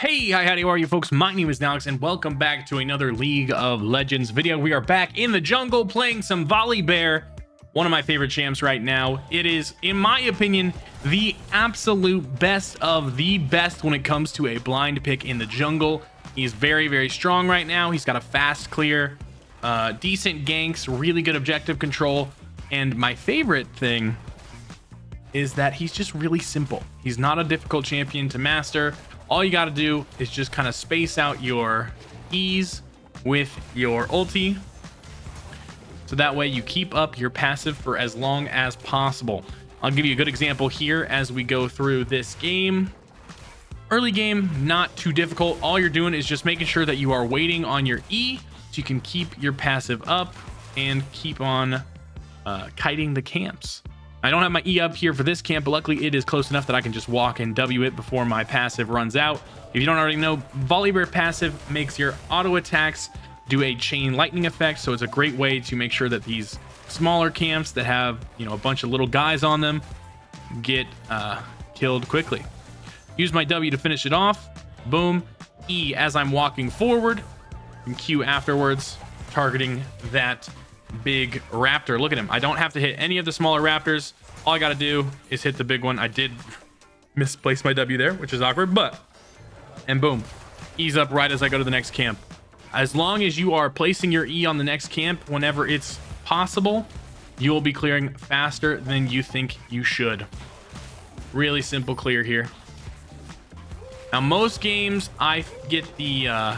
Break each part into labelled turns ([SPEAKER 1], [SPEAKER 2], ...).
[SPEAKER 1] Hey, hi, howdy, how are you folks? My name is Nallex, and welcome back to another League of Legends video. We are back in the jungle playing some Volibear, one of my favorite champs right now. It is, in my opinion, the absolute best of the best when it comes to a blind pick in the jungle. He's very, very strong right now. He's got a fast clear, decent ganks, really good objective control, and my favorite thing is that he's just really simple. He's not a difficult champion to master. All you got to do is just kind of space out your E's with your ulti, so that way you keep up your passive for as long as possible. I'll give you a good example here as we go through this game. Early game, not too difficult. All you're doing is just making sure that you are waiting on your E so you can keep your passive up and keep on kiting the camps. I don't have my E up here for this camp, but luckily it is close enough that I can just walk and W it before my passive runs out. If you don't already know, Volibear passive makes your auto attacks do a chain lightning effect, so it's a great way to make sure that these smaller camps that have, you know, a bunch of little guys on them get killed quickly. Use my W to finish it off. Boom. E as I'm walking forward, and Q afterwards, targeting that big raptor. Look at him. I don't have to hit any of the smaller raptors. All I got to do is hit the big one. I did misplace my W there, which is awkward, but and boom, E's up right as I go to the next camp. As long as you are placing your E on the next camp whenever it's possible, you will be clearing faster than you think you should. Really simple clear here. Now most games I get the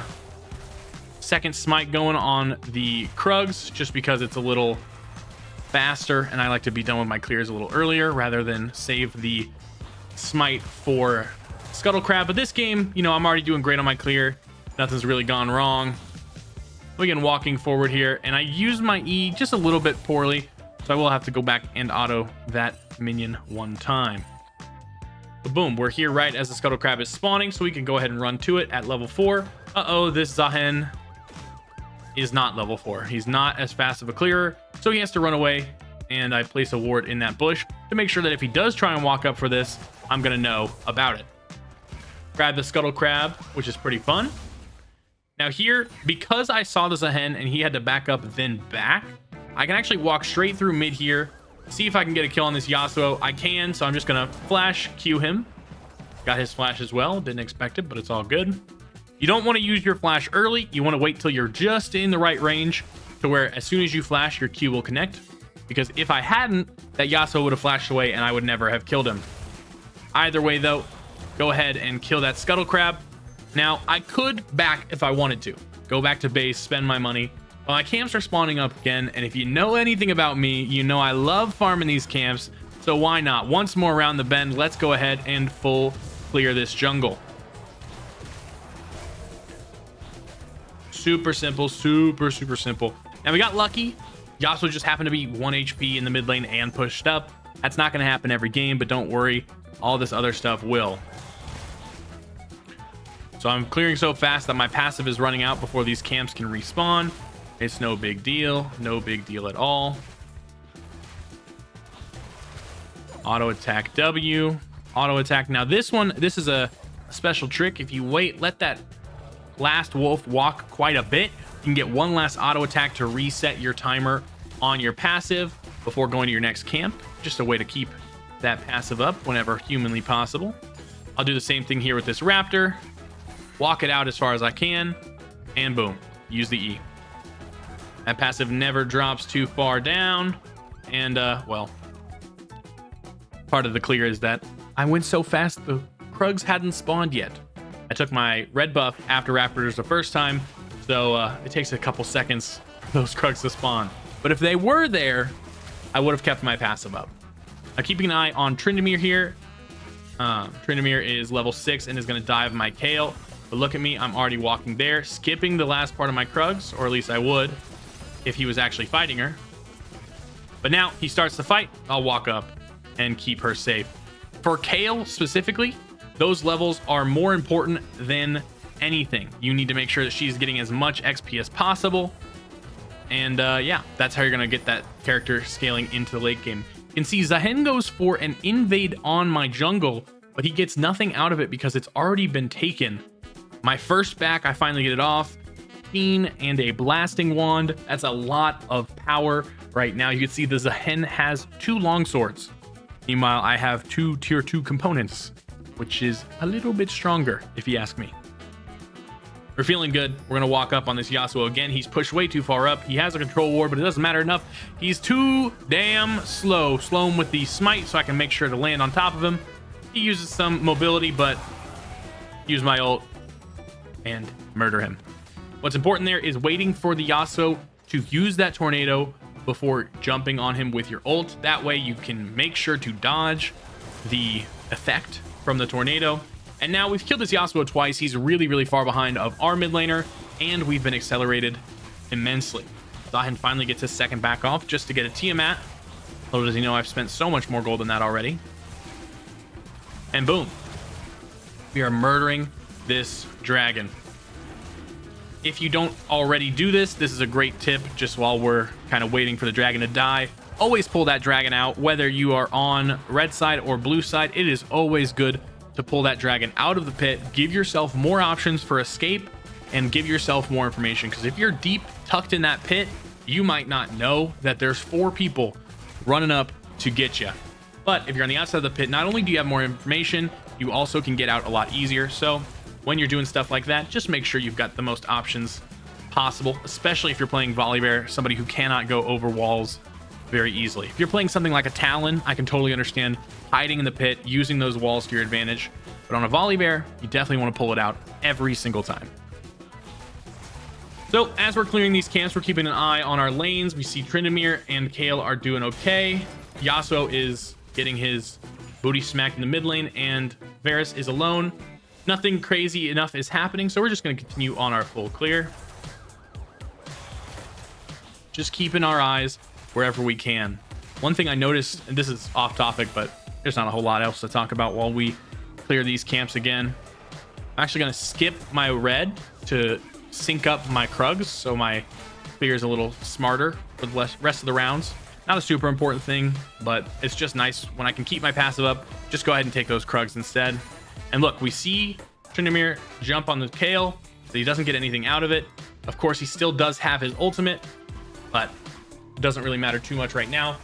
[SPEAKER 1] second smite going on the Krugs just because it's a little faster and I like to be done with my clears a little earlier rather than save the smite for Scuttle Crab. But this game, you know, I'm already doing great on my clear. Nothing's really gone wrong. Again, walking forward here, and I use my E just a little bit poorly, so I will have to go back and auto that minion one time. But boom, we're here right as the Scuttle Crab is spawning, so we can go ahead and run to it at level 4. This Zahen is not level 4. He's not as fast of a clearer, so he has to run away, and I place a ward in that bush to make sure that if he does try and walk up for this, I'm gonna know about it. Grab the Scuttle Crab, which is pretty fun. Now here, because I saw the Zahen and he had to back up then back, I can actually walk straight through mid here, see if I can get a kill on this Yasuo. I can, so I'm just gonna flash Q him. Got his flash as well, didn't expect it, but it's all good. You don't want to use your flash early. You want to wait till you're just in the right range to where as soon as you flash, your Q will connect. Because if I hadn't, that Yasuo would have flashed away and I would never have killed him. Either way though, go ahead and kill that Scuttle Crab. Now, I could back if I wanted to. Go back to base, spend my money. But my camps are spawning up again, and if you know anything about me, you know I love farming these camps. So why not? Once more around the bend, let's go ahead and full clear this jungle. Super simple, super simple. Now we got lucky. Yasuo just happened to be 1 HP in the mid lane and pushed up. That's not going to happen every game, but don't worry, all this other stuff will. So I'm clearing so fast that my passive is running out before these camps can respawn. It's no big deal, no big deal at all. Auto attack W, auto attack. Now this is a special trick. If you wait, let that last wolf walk quite a bit, you can get one last auto attack to reset your timer on your passive before going to your next camp. Just a way to keep that passive up whenever humanly possible. I'll do the same thing here with this raptor. Walk it out as far as I can, and boom, use the E. That passive never drops too far down, and well, part of the clear is that I went so fast the Krugs hadn't spawned yet. I took my red buff after raptors the first time, so it takes a couple seconds for those Krugs to spawn. But if they were there, I would have kept my passive up. Now keeping an eye on Tryndamere here. Tryndamere is level 6 and is going to dive my Kale. But look at me, I'm already walking there, skipping the last part of my Krugs, or at least I would if he was actually fighting her. But now he starts to fight, I'll walk up and keep her safe. For Kale specifically, those levels are more important than anything. You need to make sure that she's getting as much XP as possible. And yeah, that's how you're going to get that character scaling into the late game. You can see Zahen goes for an invade on my jungle, but he gets nothing out of it because it's already been taken My first back, I finally get it off. Keen and a blasting wand. That's a lot of power right now. You can see the Zahen has 2 longswords. Meanwhile, I have 2 tier 2 components, which is a little bit stronger, if you ask me. We're feeling good. We're going to walk up on this Yasuo again. He's pushed way too far up. He has a control ward, but it doesn't matter enough. He's too damn slow. Slow him with the smite so I can make sure to land on top of him. He uses some mobility, but use my ult and murder him. What's important there is waiting for the Yasuo to use that tornado before jumping on him with your ult. That way you can make sure to dodge the effect from the tornado. And now we've killed this Yasuo twice. He's really, really far behind of our mid laner, and we've been accelerated immensely. Zahen finally gets his second back off just to get a Tiamat. Little does he know I've spent so much more gold than that already. And boom. We are murdering this dragon. If you don't already do this, this is a great tip just while we're kind of waiting for the dragon to die. Always pull that dragon out, whether you are on red side or blue side. It is always good to pull that dragon out of the pit. Give yourself more options for escape and give yourself more information, because if you're deep tucked in that pit, you might not know that there's 4 people running up to get you. But if you're on the outside of the pit, not only do you have more information, you also can get out a lot easier. So when you're doing stuff like that, just make sure you've got the most options possible, especially if you're playing Volibear, somebody who cannot go over walls very easily. If you're playing something like a Talon, I can totally understand hiding in the pit, using those walls to your advantage. But on a Volibear, you definitely want to pull it out every single time. So as we're clearing these camps, we're keeping an eye on our lanes. We see Tryndamere and Kayle are doing okay. Yasuo is getting his booty smacked in the mid lane, and Varus is alone. Nothing crazy enough is happening, so we're just going to continue on our full clear. Just keeping our eyes wherever we can. One thing I noticed, and this is off topic, but there's not a whole lot else to talk about while we clear these camps again. I'm actually going to skip my red to sync up my Krugs, so my clear is a little smarter for the rest of the rounds. Not a super important thing, but it's just nice when I can keep my passive up. Just go ahead and take those Krugs instead. And look, we see Tryndamere jump on the Kayle, so he doesn't get anything out of it. Of course, he still does have his ultimate, but it doesn't really matter too much right now.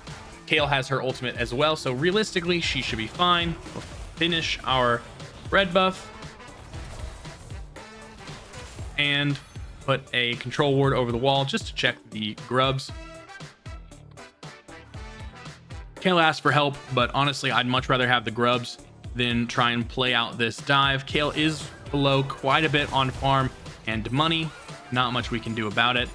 [SPEAKER 1] Kayle has her ultimate as well, so realistically, she should be fine. We'll finish our red buff and put a control ward over the wall just to check the grubs. Kayle asked for help, but honestly, I'd much rather have the grubs than try and play out this dive. Kayle is below quite a bit on farm and money. Not much we can do about it.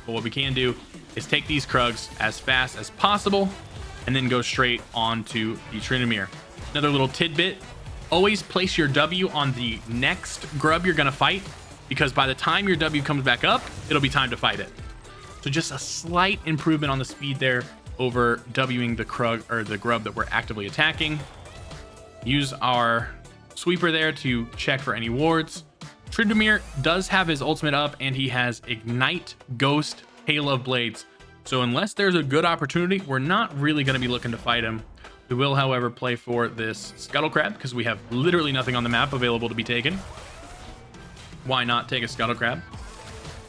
[SPEAKER 1] But what we can do is take these Krugs as fast as possible and then go straight onto the Tryndamere. Another little tidbit, always place your W on the next grub you're going to fight, because by the time your W comes back up, it'll be time to fight it. So just a slight improvement on the speed there over Wing the Krug or the grub that we're actively attacking. Use our sweeper there to check for any wards. Tryndamere does have his ultimate up, and he has Ignite, Ghost, Hail of Blades. So unless there's a good opportunity, we're not really going to be looking to fight him. We will, however, play for this Scuttle Crab because we have literally nothing on the map available to be taken. Why not take a Scuttle Crab?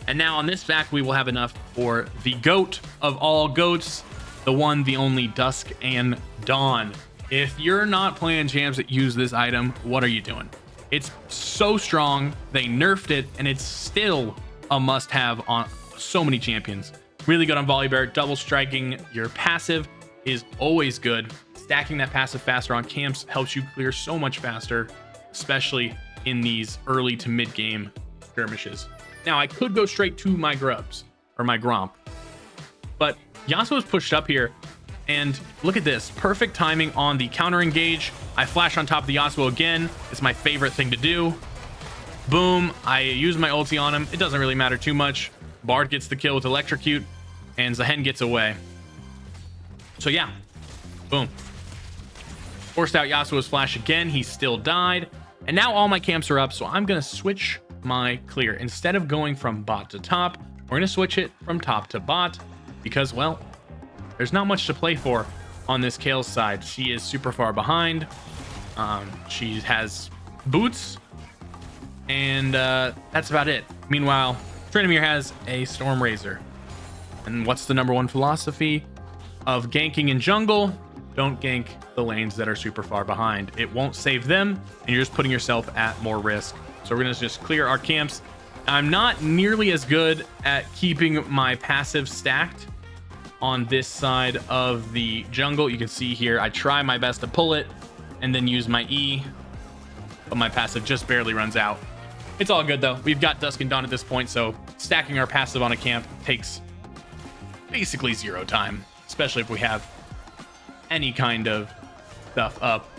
[SPEAKER 1] And now on this back, we will have enough for the GOAT of all goats, the one, the only Dusk and Dawn. If you're not playing champs that use this item, what are you doing? It's so strong. They nerfed it, and it's still a must-have on so many champions. Really good on Volibear. Double striking your passive is always good. Stacking that passive faster on camps helps you clear so much faster, especially in these early to mid game skirmishes. Now, I could go straight to my grubs or my gromp, but Yasuo is pushed up here. And look at this, perfect timing on the counter engage. I flash on top of the Yasuo again. It's my favorite thing to do. Boom, I use my ulti on him. It doesn't really matter too much. Bard gets the kill with Electrocute, and Zahen gets away. So yeah, boom. Forced out Yasuo's flash again. He still died. And now all my camps are up, so I'm going to switch my clear. Instead of going from bot to top, we're going to switch it from top to bot because, well, there's not much to play for on this Kayle's side. She is super far behind. She has boots, And that's about it. Meanwhile, Tryndamere has a Storm Razor. And what's the number one philosophy of ganking in jungle? Don't gank the lanes that are super far behind. It won't save them, and you're just putting yourself at more risk. So we're gonna just clear our camps. I'm not nearly as good at keeping my passive stacked on this side of the jungle. You can see here, I try my best to pull it and then use my E, but my passive just barely runs out. It's all good though. We've got Dusk and Dawn at this point, so stacking our passive on a camp takes basically 0 time, especially if we have any kind of stuff up.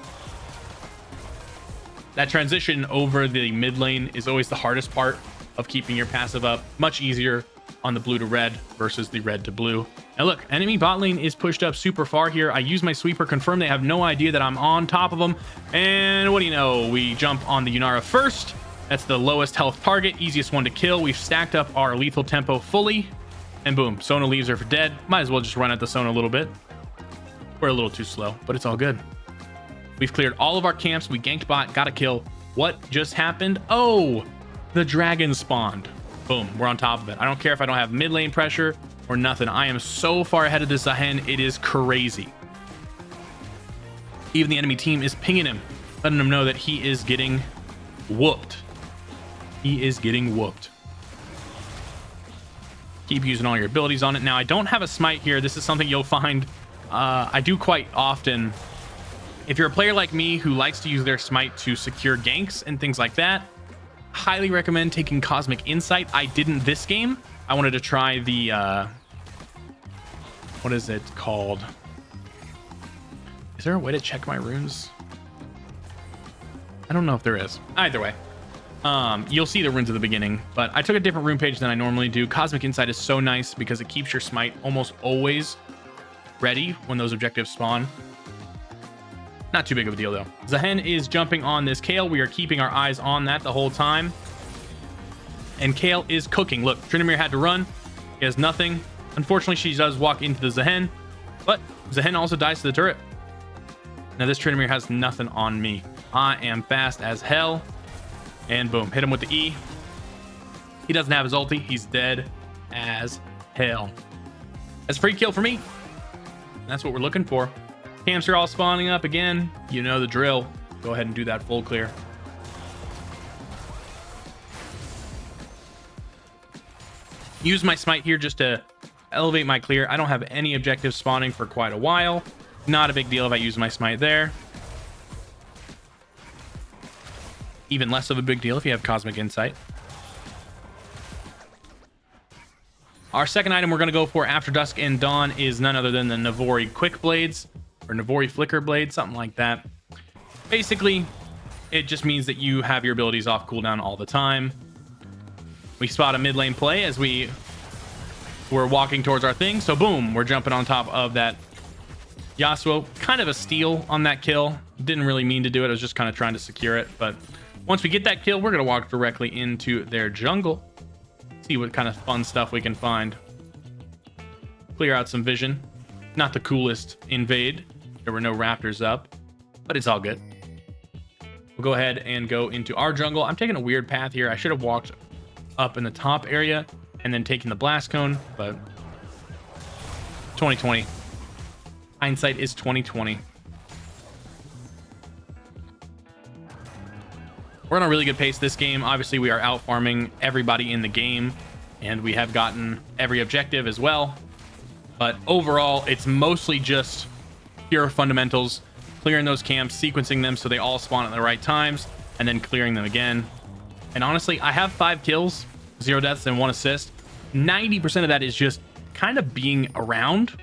[SPEAKER 1] That transition over the mid lane is always the hardest part of keeping your passive up. Much easier on the blue to red versus the red to blue. Now look, enemy bot lane is pushed up super far here. I use my sweeper, confirm they have no idea that I'm on top of them. And what do you know? We jump on the Yunara first. That's the lowest health target, easiest one to kill. We've stacked up our lethal tempo fully. And boom, Sona leaves her for dead. Might as well just run at the Sona a little bit. We're a little too slow, but it's all good. We've cleared all of our camps. We ganked bot, got a kill. What just happened? Oh, the dragon spawned. Boom, we're on top of it. I don't care if I don't have mid lane pressure or nothing. I am so far ahead of this Zahen, it is crazy. Even the enemy team is pinging him, letting him know that he is getting whooped. He is getting whooped. Keep using all your abilities on it. Now, I don't have a smite here. This is something you'll find I do quite often. If you're a player like me who likes to use their smite to secure ganks and things like that, highly recommend taking Cosmic Insight. I didn't this game. I wanted to try the what is it called? Is there a way to check my runes? I don't know if there is. Either way, you'll see the runes at the beginning, but I took a different rune page than I normally do. Cosmic Insight is so nice because it keeps your smite almost always ready when those objectives spawn. Not too big of a deal though. Zahen is jumping on this Kayle. We are keeping our eyes on that the whole time. And Kayle is cooking. Look, Tryndamere had to run. He has nothing. Unfortunately, she does walk into the Zahen, but Zahen also dies to the turret. Now this Tryndamere has nothing on me. I am fast as hell. And boom, hit him with the E. He doesn't have his ulti. He's dead as hell. That's a free kill for me. That's what we're looking for. Camps are all spawning up again. You know the drill. Go ahead and do that full clear. Use my smite here just to elevate my clear. I don't have any objectives spawning for quite a while. Not a big deal if I use my smite there. Even less of a big deal if you have Cosmic Insight. Our second item we're going to go for after Dusk and Dawn is none other than the Navori Quick Blades, or Navori Flicker Blade, something like that. Basically, it just means that you have your abilities off cooldown all the time. We spot a mid lane play as we were walking towards our thing, so boom, we're jumping on top of that Yasuo. Kind of a steal on that kill. Didn't really mean to do it. I was just kind of trying to secure it, but once we get that kill, we're going to walk directly into their jungle. See what kind of fun stuff we can find. Clear out some vision. Not the coolest invade. There were no raptors up, but it's all good. We'll go ahead and go into our jungle. I'm taking a weird path here. I should have walked up in the top area and then taken the blast cone, but 2020. Hindsight is 2020. We're on a really good pace this game. Obviously, we are out farming everybody in the game, and we have gotten every objective as well. But overall, it's mostly just pure fundamentals, clearing those camps, sequencing them so they all spawn at the right times, and then clearing them again. And honestly, I have 5 kills, 0 deaths, and 1 assist. 90% of that is just kind of being around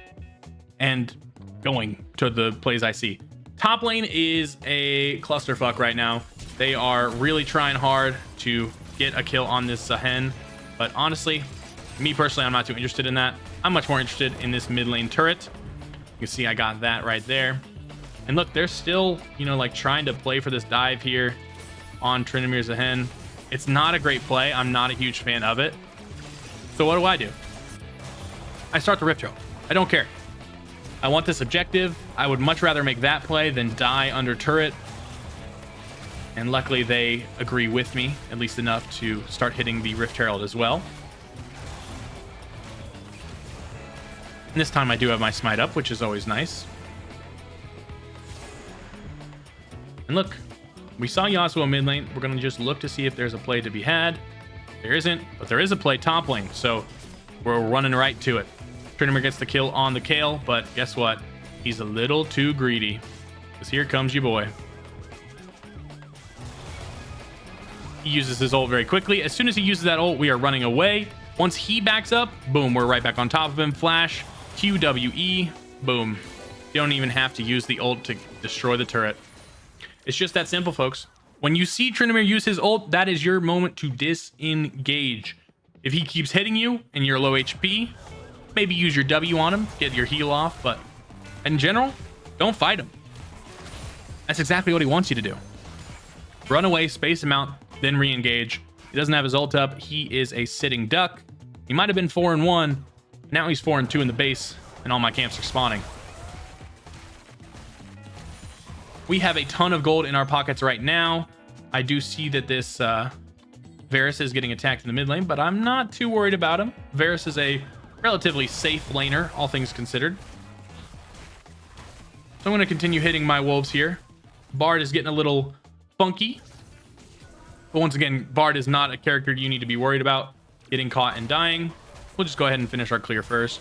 [SPEAKER 1] and going to the plays I see. Top lane is a clusterfuck right now. They are really trying hard to get a kill on this Zahen, but honestly, me personally, I'm not too interested in that. I'm much more interested in this mid lane turret. You can see I got that right there. And look, they're still, you know, like trying to play for this dive here on Tryndamere Zahen. It's not a great play. I'm not a huge fan of it. So what do? I start the Rift Trail. I don't care. I want this objective. I would much rather make that play than die under turret. And luckily they agree with me, at least enough to start hitting the Rift Herald as well. And this time I do have my smite up, which is always nice. And look, we saw Yasuo mid lane. We're going to just look to see if there's a play to be had. There isn't, but there is a play top lane, so we're running right to it. Tryndamere gets the kill on the Kayle, but guess what? He's a little too greedy, because here comes your boy. He uses his ult very quickly. As soon as he uses that ult, we are running away. Once he backs up, boom, we're right back on top of him. Flash, QWE, boom. You don't even have to use the ult to destroy the turret. It's just that simple, folks. When you see Tryndamere use his ult, that is your moment to disengage. If he keeps hitting you and you're low HP, maybe use your W on him, get your heal off, but in general, don't fight him. That's exactly what he wants you to do. Run away, space him out, then re-engage. He doesn't have his ult up. He is a sitting duck. He might have been 4-1. Now he's 4-2 in the base, and all my camps are spawning. We have a ton of gold in our pockets right now. I do see that this Varus is getting attacked in the mid lane, but I'm not too worried about him. Varus is a relatively safe laner, all things considered. So I'm going to continue hitting my wolves here. Bard is getting a little funky. But once again, Bard is not a character you need to be worried about getting caught and dying. We'll just go ahead and finish our clear first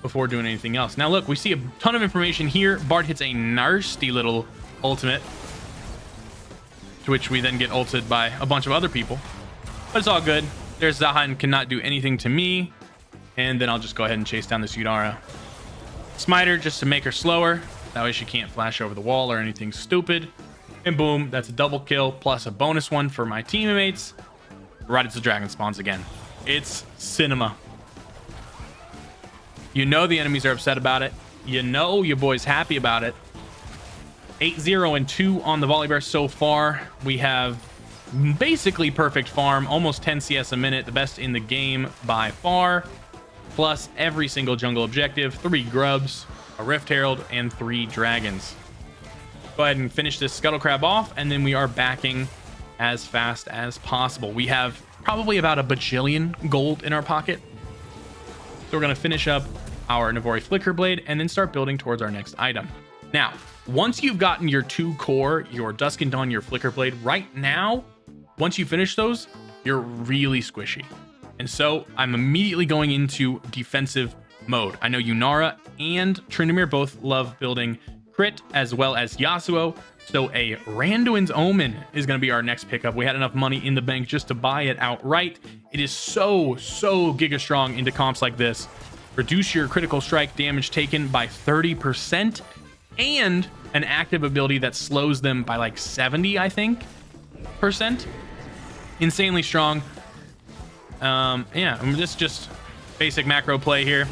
[SPEAKER 1] before doing anything else. Now look, we see a ton of information here. Bard hits a nasty little ultimate, to which we then get ulted by a bunch of other people. But it's all good. There's Zaha and cannot do anything to me. And then I'll just go ahead and chase down this Yunara. Smiter just to make her slower. That way she can't flash over the wall or anything stupid. And boom, that's a double kill plus a bonus one for my teammates. Right as the dragon spawns again. It's cinema. You know the enemies are upset about it. You know your boy's happy about it. 8-0-2 on the Volibear so far. We have basically perfect farm, almost 10 CS a minute, the best in the game by far. Plus every single jungle objective, 3 grubs, a Rift Herald, and 3 dragons. Go ahead and finish this Scuttle Crab off, and then we are backing as fast as possible. We have probably about a bajillion gold in our pocket. So we're going to finish up our Navori Flicker Blade and then start building towards our next item. Now, once you've gotten your 2 core, your Dusk and Dawn, your Flicker Blade, right now, once you finish those, you're really squishy. And so I'm immediately going into defensive mode. I know Yunara and Tryndamere both love building crit as well as Yasuo. So a Randuin's Omen is going to be our next pickup. We had enough money in the bank just to buy it outright. It is so giga strong into comps like this. Reduce your critical strike damage taken by 30% and an active ability that slows them by like 70, I think, percent. Insanely strong. Yeah, this is just basic macro play here.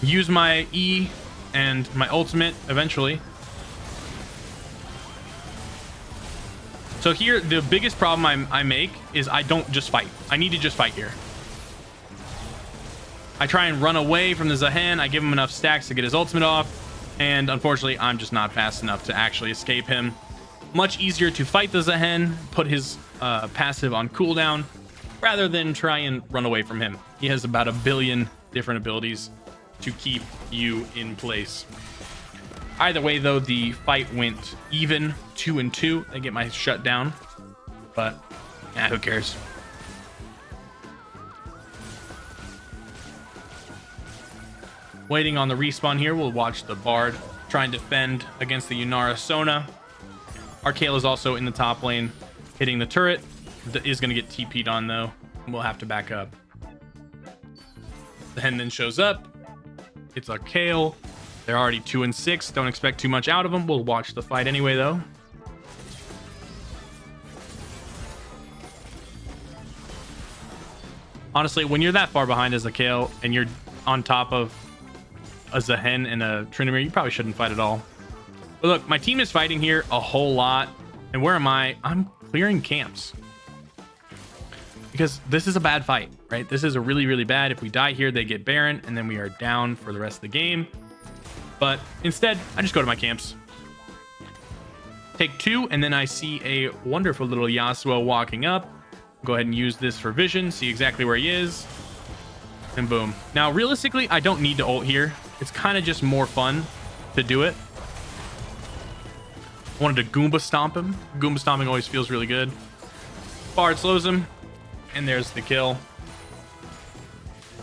[SPEAKER 1] Use my E and my ultimate eventually. So here, the biggest problem I make is I don't just fight. I need to just fight here. I try and run away from the Zahen. I give him enough stacks to get his ultimate off. And unfortunately, I'm just not fast enough to actually escape him. Much easier to fight the Zahen, put his passive on cooldown, rather than try and run away from him. He has about a billion different abilities to keep you in place. Either way, though, the fight went even, 2-2. I get my shutdown, but who cares? Waiting on the respawn here, we'll watch the Bard try and defend against the Yunara Sona. Our Kayle is also in the top lane, hitting the turret. Is going to get TP'd on, though. We'll have to back up. The Hen then shows up. It's our Kayle. They're already 2-6. Don't expect too much out of them. We'll watch the fight anyway, though. Honestly, when you're that far behind as a Kayle and you're on top of a Zahen and a Tryndamere, you probably shouldn't fight at all. But look, my team is fighting here a whole lot. And where am I? I'm clearing camps. Because this is a bad fight, right? This is a really bad. If we die here, they get Baron, and then we are down for the rest of the game. But instead, I just go to my camps. Take 2, and then I see a wonderful little Yasuo walking up. Go ahead and use this for vision, see exactly where he is. And boom. Now, realistically, I don't need to ult here. It's kind of just more fun to do it. I wanted to Goomba stomp him. Goomba stomping always feels really good. Bard slows him. And there's the kill.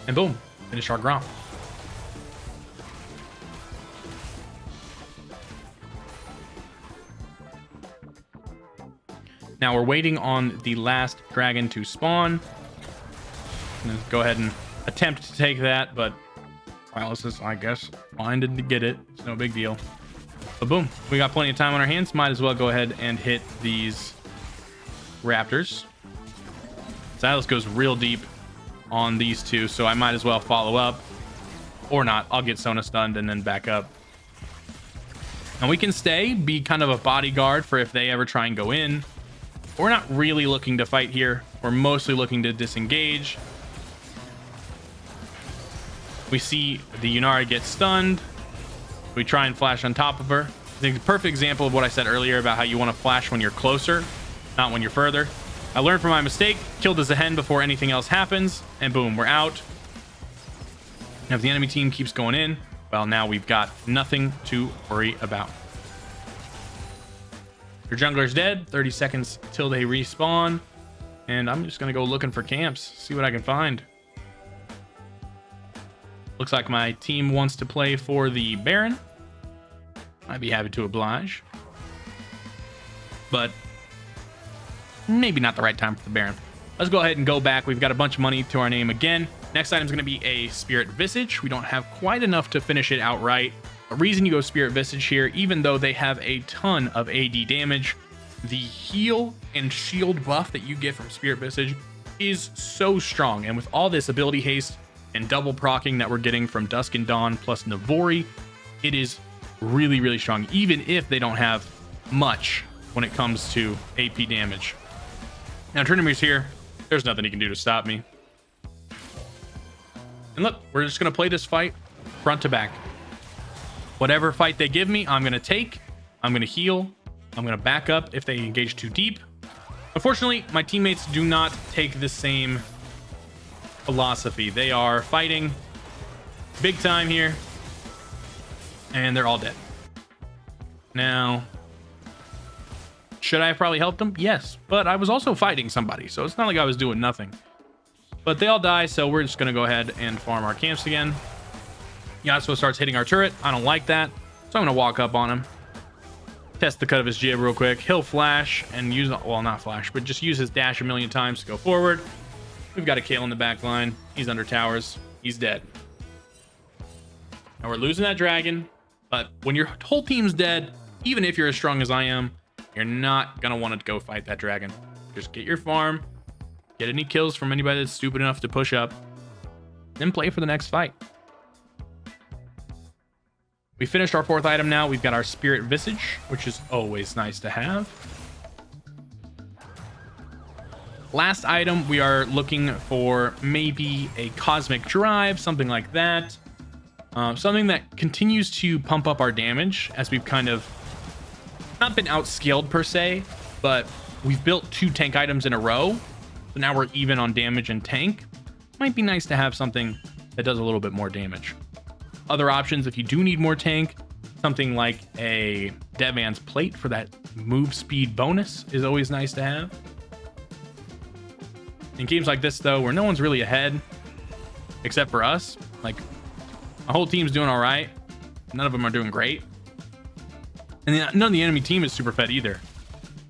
[SPEAKER 1] And boom. Finish our Grom. Now we're waiting on the last dragon to spawn. Go ahead and attempt to take that, but paralysis, I guess, blinded to get it. It's no big deal. But boom, we got plenty of time on our hands. Might as well go ahead and hit these raptors. Silas goes real deep on these two, so I might as well follow up. Or not. I'll get Sona stunned and then back up. And we can stay, be kind of a bodyguard for if they ever try and go in. We're not really looking to fight here. We're mostly looking to disengage. We see the Yunara get stunned. We try and flash on top of her. I think the perfect example of what I said earlier about how you want to flash when you're closer, not when you're further. I learned from my mistake, killed the Zehen before anything else happens, and boom, we're out. Now if the enemy team keeps going in, well, now we've got nothing to worry about. Your jungler's dead. 30 seconds till they respawn. And I'm just going to go looking for camps. See what I can find. Looks like my team wants to play for the Baron. I'd be happy to oblige. But maybe not the right time for the Baron. Let's go ahead and go back. We've got a bunch of money to our name again. Next item is going to be a Spirit Visage. We don't have quite enough to finish it outright. The reason you go Spirit Visage here, even though they have a ton of AD damage, the heal and shield buff that you get from Spirit Visage is so strong. And with all this ability haste and double proccing that we're getting from Dusk and Dawn plus Navori, it is really, really strong, even if they don't have much when it comes to AP damage. Now, Trinimir's here. There's nothing he can do to stop me. And look, we're just going to play this fight front to back. Whatever fight they give me, I'm going to take. I'm going to heal. I'm going to back up if they engage too deep. Unfortunately, my teammates do not take the same philosophy. They are fighting big time here. And they're all dead. Now, should I have probably helped them? Yes. But I was also fighting somebody, so it's not like I was doing nothing. But they all die, so we're just going to go ahead and farm our camps again. Yasuo starts hitting our turret. I don't like that, so I'm going to walk up on him. Test the cut of his jib real quick. He'll flash and use, well, not flash, but just use his dash a million times to go forward. We've got a Kayle in the back line. He's under towers. He's dead. Now we're losing that dragon, but when your whole team's dead, even if you're as strong as I am, you're not going to want to go fight that dragon. Just get your farm, get any kills from anybody that's stupid enough to push up, then play for the next fight. We finished our fourth item now. We've got our Spirit Visage, which is always nice to have. Last item, we are looking for maybe a Cosmic Drive, something like that. Something that continues to pump up our damage as we've kind of not been outscaled per se, but we've built 2 tank items in a row. So now we're even on damage and tank. Might be nice to have something that does a little bit more damage. Other options, if you do need more tank, something like a Devan's Plate for that move speed bonus is always nice to have. In games like this, though, where no one's really ahead, except for us, like, my whole team's doing all right. None of them are doing great. And none of the enemy team is super fed either.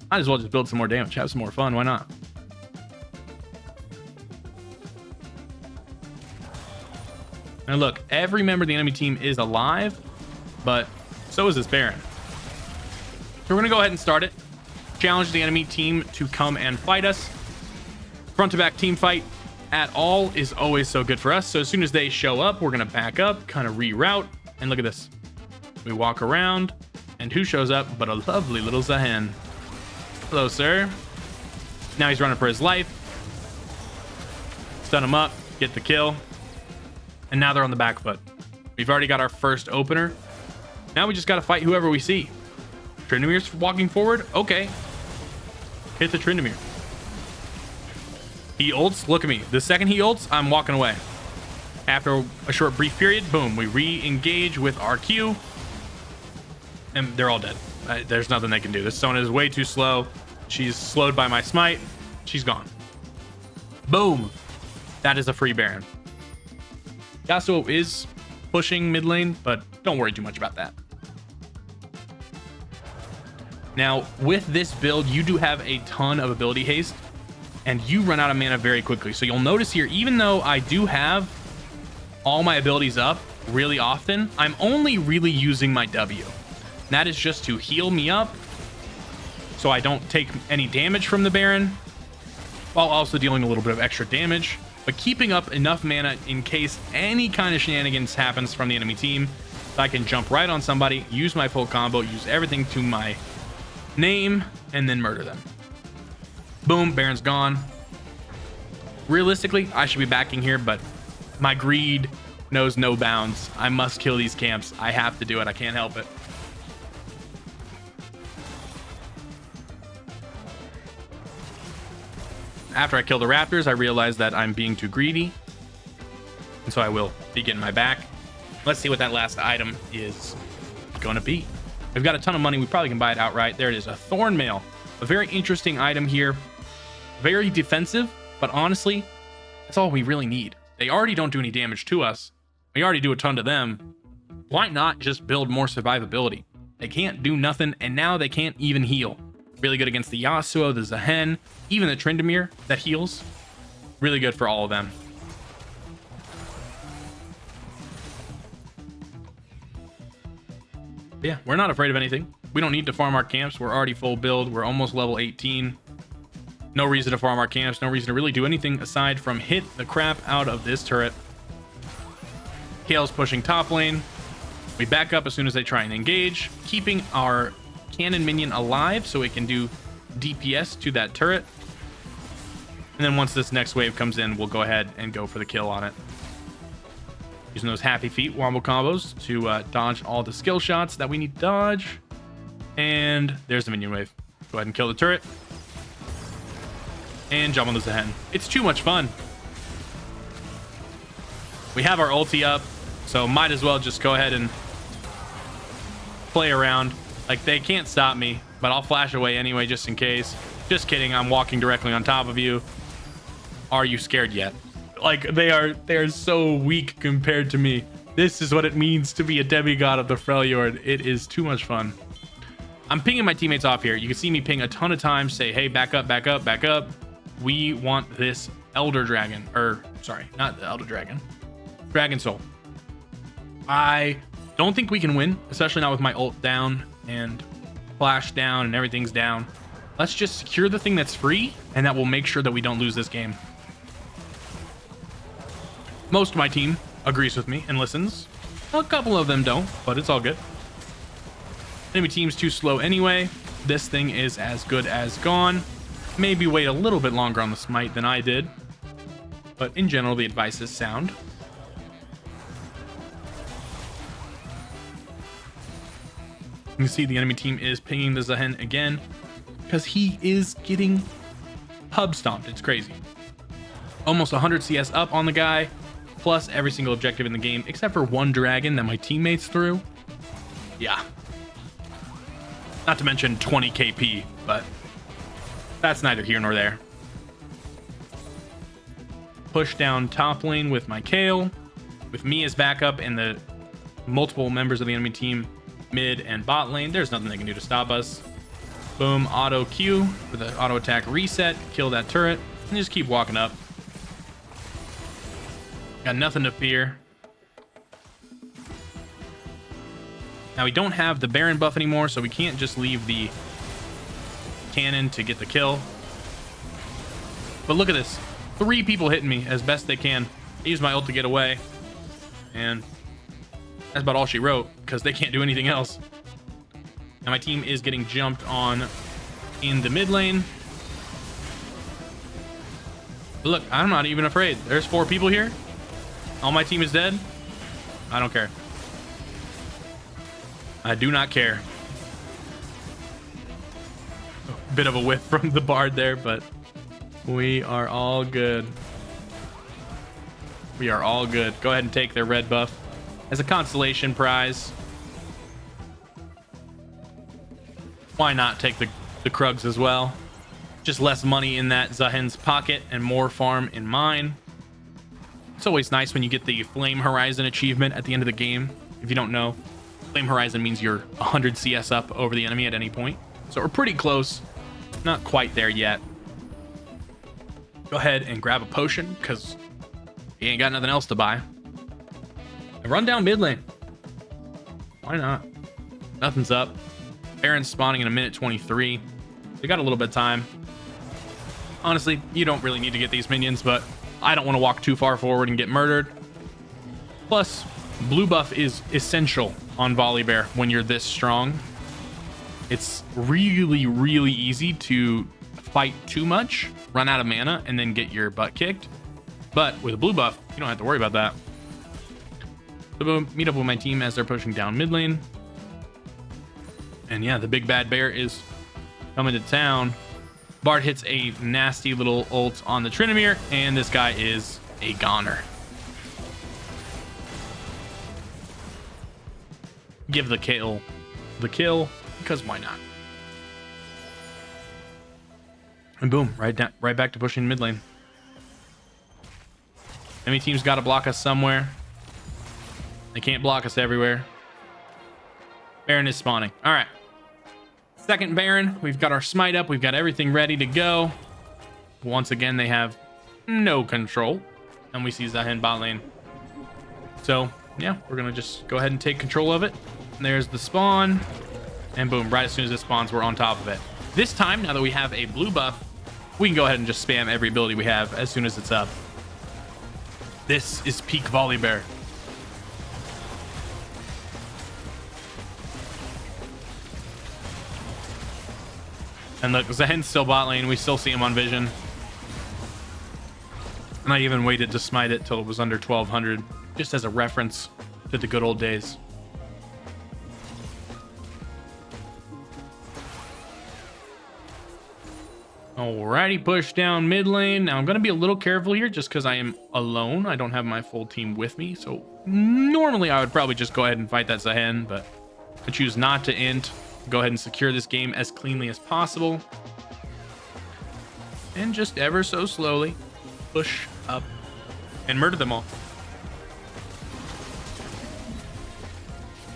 [SPEAKER 1] Might as well just build some more damage, have some more fun. Why not? And look, every member of the enemy team is alive, but so is this Baron. So we're going to go ahead and start it. Challenge the enemy team to come and fight us. Front to back team fight at all is always so good for us. So as soon as they show up, we're going to back up, kind of reroute. And look at this. We walk around, and who shows up but a lovely little Zehen. Hello, sir. Now he's running for his life. Stun him up, get the kill. And now they're on the back foot. We've already got our first opener. Now we just got to fight whoever we see. Trindamere's walking forward. Okay. Hit the Trindamere. He ults. Look at me. The second he ults, I'm walking away. After a short brief period, boom, we re-engage with our Q. And they're all dead. There's nothing they can do. This Sona is way too slow. She's slowed by my smite. She's gone. Boom. That is a free Baron. Yasuo is pushing mid lane, but don't worry too much about that. Now, with this build, you do have a ton of ability haste, and you run out of mana very quickly. So you'll notice here, even though I do have all my abilities up really often, I'm only really using my W. And that is just to heal me up so I don't take any damage from the Baron, while also dealing a little bit of extra damage, but keeping up enough mana in case any kind of shenanigans happens from the enemy team, so I can jump right on somebody, use my full combo, use everything to my name, and then murder them. Boom, Baron's gone. Realistically, I should be backing here, but my greed knows no bounds. I must kill these camps. I have to do it. I can't help it. After I kill the raptors, I realize that I'm being too greedy, and so I will be getting my back. Let's see what that last item is gonna be. We've got a ton of money. We probably can buy it outright. There it is, a thorn mail. A very interesting item here. Very defensive, but honestly, that's all we really need. They already don't do any damage to us. We already do a ton to them. Why not just build more survivability? They can't do nothing, and now they can't even heal. Really good against the Yasuo, the Zahen, even the Tryndamere that heals. Really good for all of them. Yeah, we're not afraid of anything. We don't need to farm our camps. We're already full build. We're almost level 18. No reason to farm our camps. No reason to really do anything aside from hit the crap out of this turret. Kale's pushing top lane. We back up as soon as they try and engage, keeping our cannon minion alive so it can do DPS to that turret. And then once this next wave comes in, we'll go ahead and go for the kill on it. Using those happy feet wombo combos to dodge all the skill shots that we need to dodge. And there's the minion wave. Go ahead and kill the turret. And jump on the Zahen. It's too much fun. We have our ulti up, so might as well just go ahead and play around. Like, they can't stop me, but I'll flash away anyway just in case. Just kidding, I'm walking directly on top of you. Are you scared yet? Like, they are so weak compared to me. This is what it means to be a demigod of the Freljord. It is too much fun. I'm pinging my teammates off here. You can see me ping a ton of times, say, hey, back up, back up, back up. We want this Elder Dragon, or sorry, not the Elder Dragon, Dragon Soul. I don't think we can win, especially not with my ult down and flash down and everything's down. Let's just secure the thing that's free, and that will make sure that we don't lose this game. Most of my team agrees with me and listens. A couple of them don't, but it's all good. Enemy team's too slow anyway. This thing is as good as gone. Maybe wait a little bit longer on the smite than I did, but in general, the advice is sound. You can see the enemy team is pinging the Zahen again because he is getting pub stomped. It's crazy. Almost 100 CS up on the guy, plus every single objective in the game, except for one dragon that my teammates threw. Yeah. Not to mention 20 KP, but that's neither here nor there. Push down top lane with my Kale, with me as backup and the multiple members of the enemy team mid and bot lane. There's nothing they can do to stop us. Boom, auto Q with an auto attack reset, kill that turret, and just keep walking up. Got nothing to fear. Now we don't have the Baron buff anymore, so we can't just leave the cannon to get the kill. But look at this. 3 people hitting me as best they can. I used my ult to get away. And that's about all she wrote, because they can't do anything else. Now my team is getting jumped on in the mid lane. But look, I'm not even afraid. There's 4 people here. All my team is dead. I don't care. I do not care. A bit of a whiff from the Bard there, but we are all good. We are all good. Go ahead and take their red buff as a consolation prize. Why not take the Krugs as well? Just less money in that Zahen's pocket and more farm in mine. It's always nice when you get the Flame Horizon achievement at the end of the game. If you don't know, Flame Horizon means you're 100 CS up over the enemy at any point. So we're pretty close. Not quite there yet. Go ahead and grab a potion because you ain't got nothing else to buy. And run down mid lane. Why not? Nothing's up. Baron's spawning in a minute 23. We got a little bit of time. Honestly, you don't really need to get these minions, but I don't want to walk too far forward and get murdered. Plus, blue buff is essential on Volibear when you're this strong. It's really, really easy to fight too much, run out of mana, and then get your butt kicked. But with a blue buff, you don't have to worry about that. So boom, meet up with my team as they're pushing down mid lane. And yeah, the big bad bear is coming to town. Bard hits a nasty little ult on the Tryndamere, and this guy is a goner. Give the kill. The kill, because why not? And boom, right back to pushing mid lane. Enemy team's got to block us somewhere. They can't block us everywhere. Baron is spawning. All right. Second Baron. We've got our smite up. We've got everything ready to go. Once again, they have no control. And we see Zahen bot lane. So, yeah, we're going to just go ahead and take control of it. And there's the spawn. And boom, right as soon as it spawns, we're on top of it. This time, now that we have a blue buff, we can go ahead and just spam every ability we have as soon as it's up. This is peak Volibear. And look, Zahen's still bot lane. We still see him on vision. And I even waited to smite it till it was under 1200, just as a reference to the good old days. Alrighty, push down mid lane. Now I'm going to be a little careful here just because I am alone. I don't have my full team with me. So normally I would probably just go ahead and fight that Zahen, but I choose not to int. Go ahead and secure this game as cleanly as possible. And just ever so slowly push up and murder them all.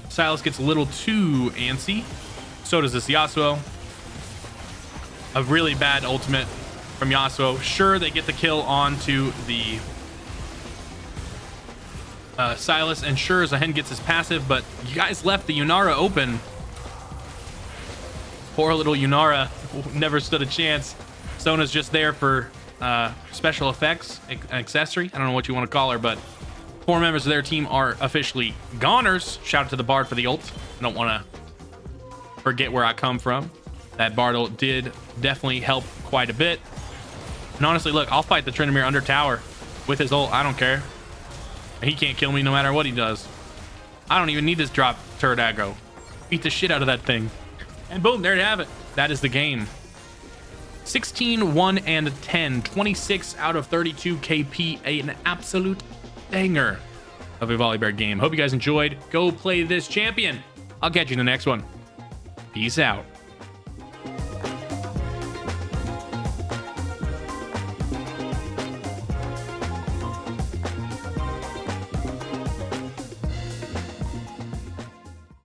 [SPEAKER 1] Sylas gets a little too antsy. So does this Yasuo. A really bad ultimate from Yasuo. Sure, they get the kill onto the Sylas, and sure, Zahen gets his passive, but you guys left the Yunara open. Poor little Yunara never stood a chance. Sona's just there for special effects, an accessory. I don't know what you want to call her, but 4 members of their team are officially goners. Shout out to the Bard for the ult. I don't want to forget where I come from. That Bard ult did definitely help quite a bit. And honestly, look, I'll fight the Tryndamere under tower with his ult. I don't care. He can't kill me no matter what he does. I don't even need this drop turret aggro. Beat the shit out of that thing. And boom, there you have it. That is the game. 16, 1, and 10. 26 out of 32 KP. An absolute banger of a Volibear game. Hope you guys enjoyed. Go play this champion. I'll catch you in the next one. Peace out.